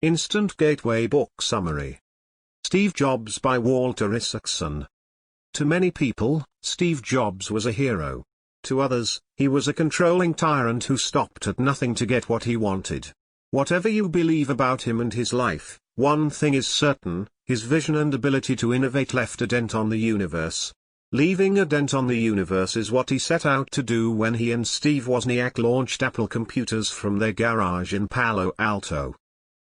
Instant Gateway Book Summary. Steve Jobs by Walter Isaacson. To many people, Steve Jobs was a hero. To others, he was a controlling tyrant who stopped at nothing to get what he wanted. Whatever you believe about him and his life, one thing is certain: his vision and ability to innovate left a dent on the universe. Leaving a dent on the universe is what he set out to do when he and Steve Wozniak launched Apple Computers from their garage in Palo Alto.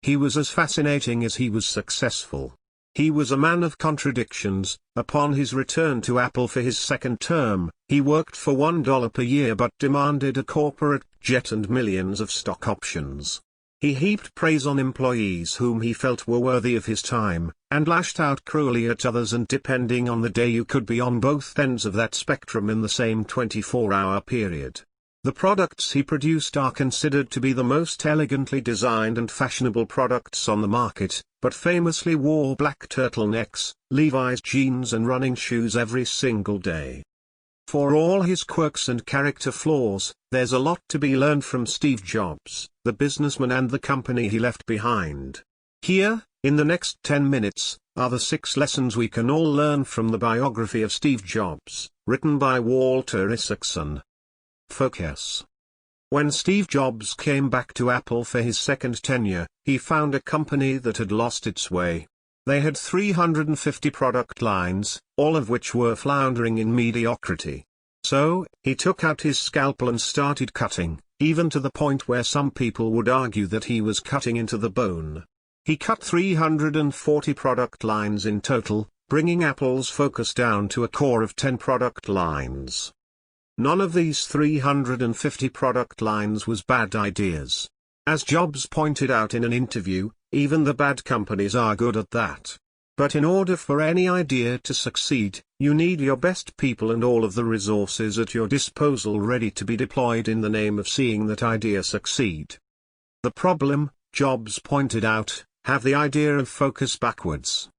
He was as fascinating as he was successful. He was a man of contradictions. Upon his return to Apple for his second term, he worked for $1 per year but demanded a corporate jet and millions of stock options. He heaped praise on employees whom he felt were worthy of his time, and lashed out cruelly at others, and depending on the day you could be on both ends of that spectrum in the same 24-hour period. The products he produced are considered to be the most elegantly designed and fashionable products on the market, but famously wore black turtlenecks, Levi's jeans and running shoes every single day. For all his quirks and character flaws, there's a lot to be learned from Steve Jobs, the businessman and the company he left behind. Here, in the next 10 minutes, are the 6 lessons we can all learn from the biography of Steve Jobs, written by Walter Isaacson. Focus. When Steve Jobs came back to Apple for his second tenure, he found a company that had lost its way. They had 350 product lines, all of which were floundering in mediocrity. So, he took out his scalpel and started cutting, even to the point where some people would argue that he was cutting into the bone. He cut 340 product lines in total, bringing Apple's focus down to a core of 10 product lines. None of these 350 product lines was bad ideas. As Jobs pointed out in an interview, even the bad companies are good at that. But in order for any idea to succeed, you need your best people and all of the resources at your disposal ready to be deployed in the name of seeing that idea succeed. The problem, Jobs pointed out, have the idea of focus backwards.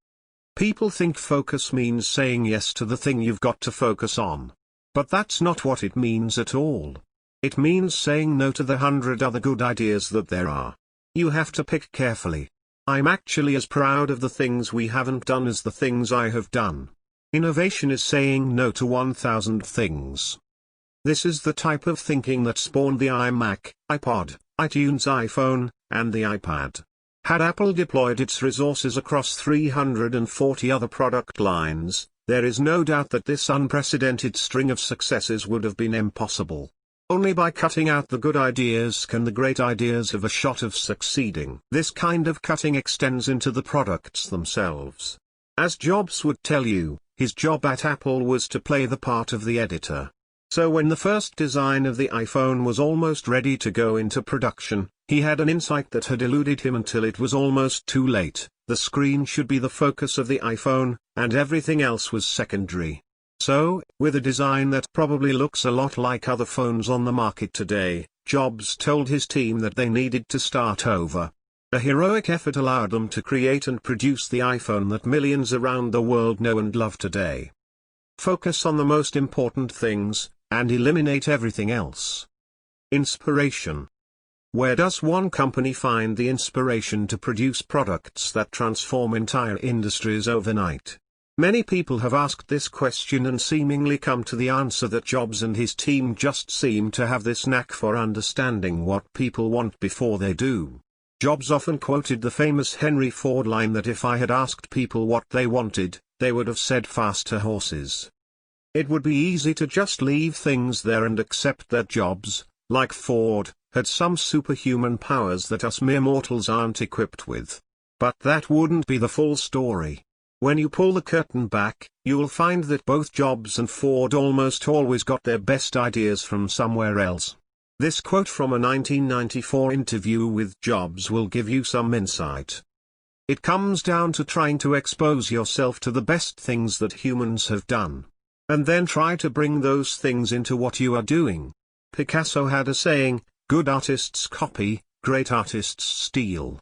People think focus means saying yes to the thing you've got to focus on. But that's not what it means at all. It means saying no to the 100 other good ideas that there are. You have to pick carefully. I'm actually as proud of the things we haven't done as the things I have done. Innovation is saying no to 1,000 things. This is the type of thinking that spawned the iMac, iPod, iTunes iPhone, and the iPad. Had Apple deployed its resources across 340 other product lines, there is no doubt that this unprecedented string of successes would have been impossible. Only by cutting out the good ideas can the great ideas have a shot of succeeding. This kind of cutting extends into the products themselves. As Jobs would tell you, his job at Apple was to play the part of the editor. So when the first design of the iPhone was almost ready to go into production, he had an insight that had eluded him until it was almost too late. The screen should be the focus of the iPhone, and everything else was secondary. So, with a design that probably looks a lot like other phones on the market today, Jobs told his team that they needed to start over. A heroic effort allowed them to create and produce the iPhone that millions around the world know and love today. Focus on the most important things, and eliminate everything else. Inspiration. Where does one company find the inspiration to produce products that transform entire industries overnight? Many people have asked this question and seemingly come to the answer that Jobs and his team just seem to have this knack for understanding what people want before they do. Jobs often quoted the famous Henry Ford line that if I had asked people what they wanted, they would have said faster horses. It would be easy to just leave things there and accept that Jobs, like Ford, had some superhuman powers that us mere mortals aren't equipped with. But that wouldn't be the full story. When you pull the curtain back, you'll find that both Jobs and Ford almost always got their best ideas from somewhere else. This quote from a 1994 interview with Jobs will give you some insight. It comes down to trying to expose yourself to the best things that humans have done. And then try to bring those things into what you are doing. Picasso had a saying, "Good artists copy, great artists steal."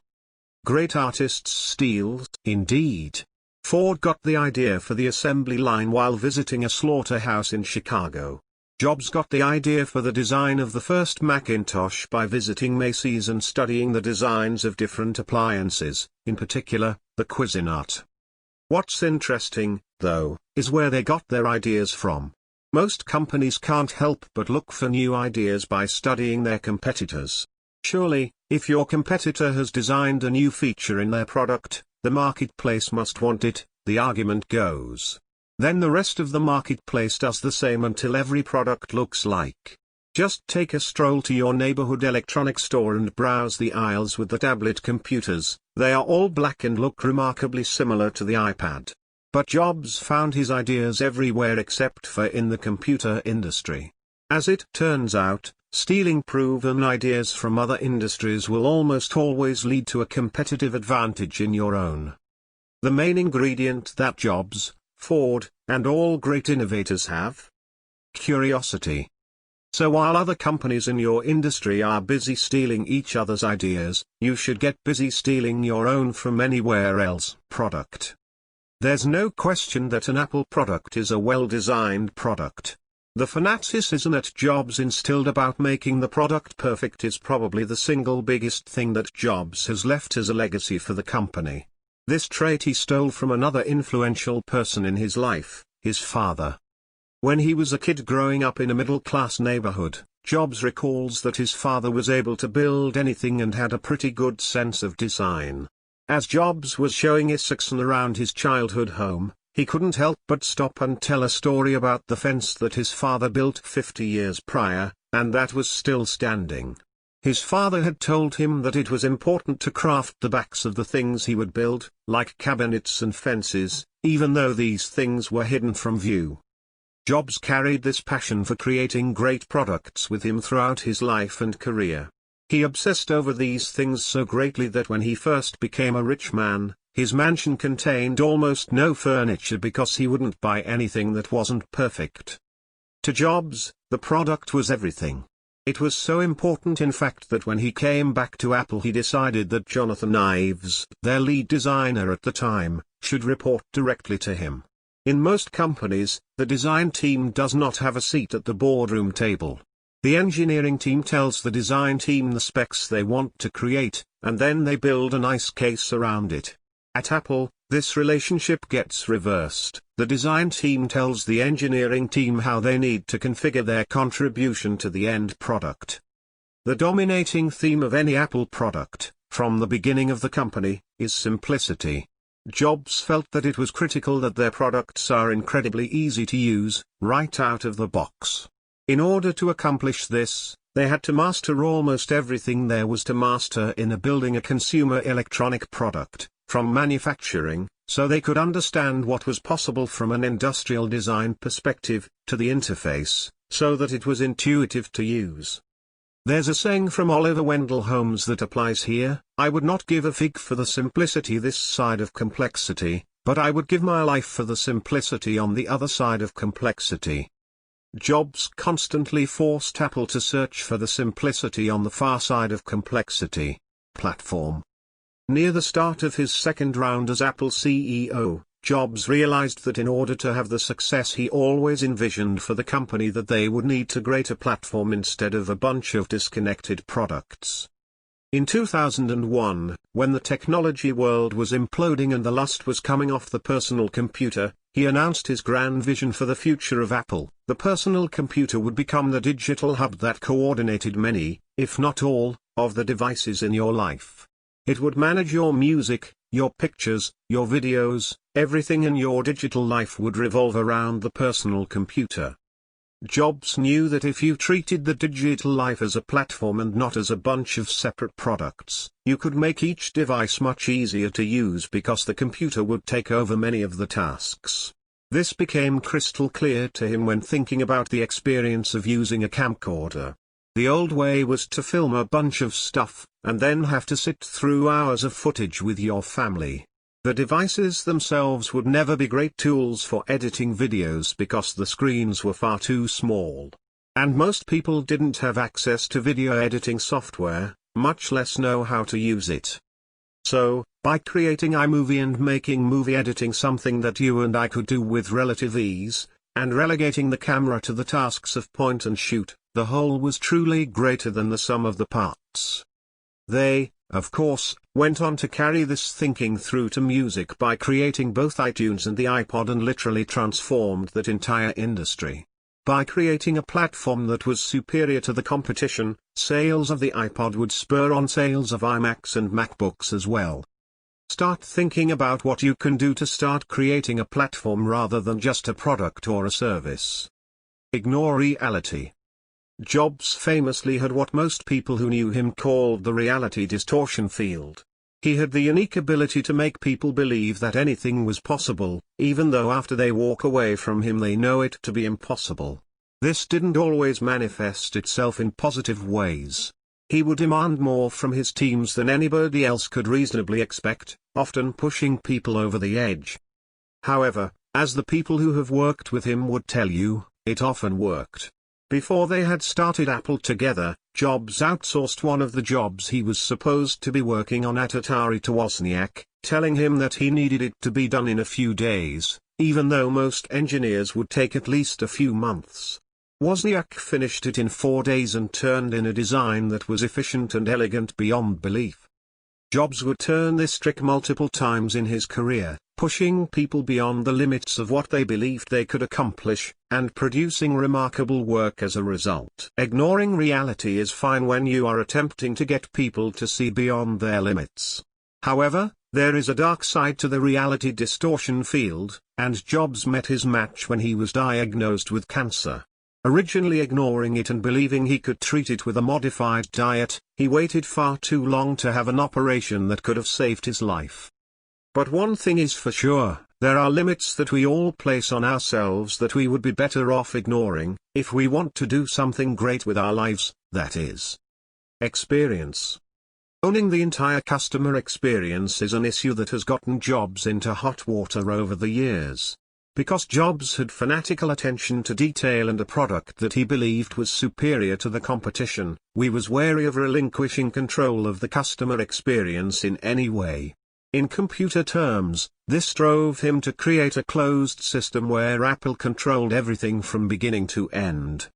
Great artists steal, indeed. Ford got the idea for the assembly line while visiting a slaughterhouse in Chicago. Jobs got the idea for the design of the first Macintosh by visiting Macy's and studying the designs of different appliances, in particular, the Cuisinart. What's interesting, though, is where they got their ideas from. Most companies can't help but look for new ideas by studying their competitors. Surely, if your competitor has designed a new feature in their product, the marketplace must want it, the argument goes. Then the rest of the marketplace does the same until every product looks like. Just take a stroll to your neighborhood electronics store and browse the aisles with the tablet computers. They are all black and look remarkably similar to the iPad. But Jobs found his ideas everywhere except for in the computer industry. As it turns out, stealing proven ideas from other industries will almost always lead to a competitive advantage in your own. The main ingredient that Jobs, Ford, and all great innovators have? Curiosity. So while other companies in your industry are busy stealing each other's ideas, you should get busy stealing your own from anywhere else. Product. There's no question that an Apple product is a well-designed product. The fanaticism that Jobs instilled about making the product perfect is probably the single biggest thing that Jobs has left as a legacy for the company. This trait he stole from another influential person in his life, his father. When he was a kid growing up in a middle-class neighborhood, Jobs recalls that his father was able to build anything and had a pretty good sense of design. As Jobs was showing Isaacson around his childhood home, he couldn't help but stop and tell a story about the fence that his father built 50 years prior, and that was still standing. His father had told him that it was important to craft the backs of the things he would build, like cabinets and fences, even though these things were hidden from view. Jobs carried this passion for creating great products with him throughout his life and career. He obsessed over these things so greatly that when he first became a rich man, his mansion contained almost no furniture because he wouldn't buy anything that wasn't perfect. To Jobs, the product was everything. It was so important in fact that when he came back to Apple he decided that Jonathan Ives, their lead designer at the time, should report directly to him. In most companies, the design team does not have a seat at the boardroom table. The engineering team tells the design team the specs they want to create, and then they build a nice case around it. At Apple, this relationship gets reversed. The design team tells the engineering team how they need to configure their contribution to the end product. The dominating theme of any Apple product, from the beginning of the company, is simplicity. Jobs felt that it was critical that their products are incredibly easy to use, right out of the box. In order to accomplish this, they had to master almost everything there was to master in building a consumer electronic product, from manufacturing, so they could understand what was possible from an industrial design perspective, to the interface, so that it was intuitive to use. There's a saying from Oliver Wendell Holmes that applies here: I would not give a fig for the simplicity this side of complexity, but I would give my life for the simplicity on the other side of complexity. Jobs constantly forced Apple to search for the simplicity on the far side of complexity. Platform. Near the start of his second round as Apple CEO, Jobs realized that in order to have the success he always envisioned for the company that they would need to create a platform instead of a bunch of disconnected products. In 2001, when the technology world was imploding and the lust was coming off the personal computer, he announced his grand vision for the future of Apple. The personal computer would become the digital hub that coordinated many, if not all, of the devices in your life. It would manage your music, your pictures, your videos, everything in your digital life would revolve around the personal computer. Jobs knew that if you treated the digital life as a platform and not as a bunch of separate products, you could make each device much easier to use because the computer would take over many of the tasks. This became crystal clear to him when thinking about the experience of using a camcorder. The old way was to film a bunch of stuff, and then have to sit through hours of footage with your family. The devices themselves would never be great tools for editing videos because the screens were far too small. And most people didn't have access to video editing software, much less know how to use it. So, by creating iMovie and making movie editing something that you and I could do with relative ease, and relegating the camera to the tasks of point and shoot, the whole was truly greater than the sum of the parts. They, of course, went on to carry this thinking through to music by creating both iTunes and the iPod, and literally transformed that entire industry. By creating a platform that was superior to the competition, sales of the iPod would spur on sales of iMacs and MacBooks as well. Start thinking about what you can do to start creating a platform rather than just a product or a service. Ignore reality. Jobs famously had what most people who knew him called the reality distortion field. He had the unique ability to make people believe that anything was possible, even though after they walk away from him they know it to be impossible. This didn't always manifest itself in positive ways. He would demand more from his teams than anybody else could reasonably expect, often pushing people over the edge. However, as the people who have worked with him would tell you, it often worked. Before they had started Apple together, Jobs outsourced one of the jobs he was supposed to be working on at Atari to Wozniak, telling him that he needed it to be done in a few days, even though most engineers would take at least a few months. Wozniak finished it in 4 days and turned in a design that was efficient and elegant beyond belief. Jobs would turn this trick multiple times in his career, pushing people beyond the limits of what they believed they could accomplish, and producing remarkable work as a result. Ignoring reality is fine when you are attempting to get people to see beyond their limits. However, there is a dark side to the reality distortion field, and Jobs met his match when he was diagnosed with cancer. Originally ignoring it and believing he could treat it with a modified diet, he waited far too long to have an operation that could have saved his life. But one thing is for sure, there are limits that we all place on ourselves that we would be better off ignoring, if we want to do something great with our lives, that is. Experience. Owning the entire customer experience is an issue that has gotten Jobs into hot water over the years. Because Jobs had fanatical attention to detail and a product that he believed was superior to the competition, he was wary of relinquishing control of the customer experience in any way. In computer terms, this drove him to create a closed system where Apple controlled everything from beginning to end.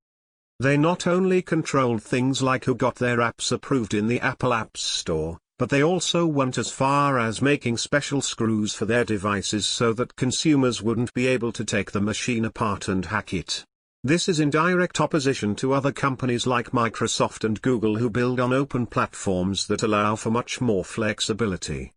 They not only controlled things like who got their apps approved in the Apple App Store, but they also went as far as making special screws for their devices so that consumers wouldn't be able to take the machine apart and hack it. This is in direct opposition to other companies like Microsoft and Google who build on open platforms that allow for much more flexibility.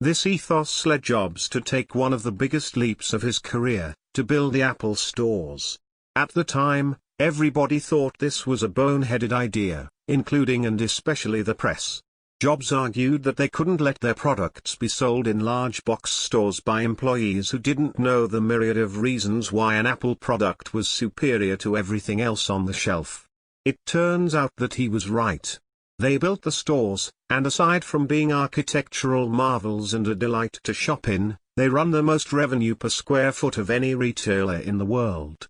This ethos led Jobs to take one of the biggest leaps of his career, to build the Apple stores. At the time, everybody thought this was a boneheaded idea, including and especially the press. Jobs argued that they couldn't let their products be sold in large box stores by employees who didn't know the myriad of reasons why an Apple product was superior to everything else on the shelf. It turns out that he was right. They built the stores, and aside from being architectural marvels and a delight to shop in, they run the most revenue per square foot of any retailer in the world.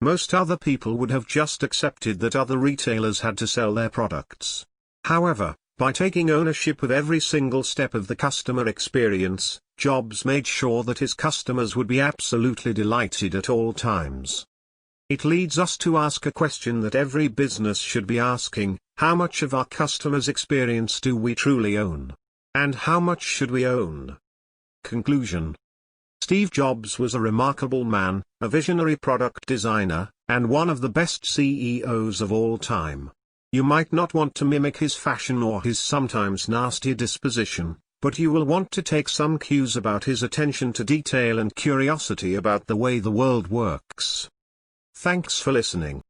Most other people would have just accepted that other retailers had to sell their products. However, by taking ownership of every single step of the customer experience, Jobs made sure that his customers would be absolutely delighted at all times. It leads us to ask a question that every business should be asking: how much of our customers' experience do we truly own? And how much should we own? Conclusion. Steve Jobs was a remarkable man, a visionary product designer, and one of the best CEOs of all time. You might not want to mimic his fashion or his sometimes nasty disposition, but you will want to take some cues about his attention to detail and curiosity about the way the world works. Thanks for listening.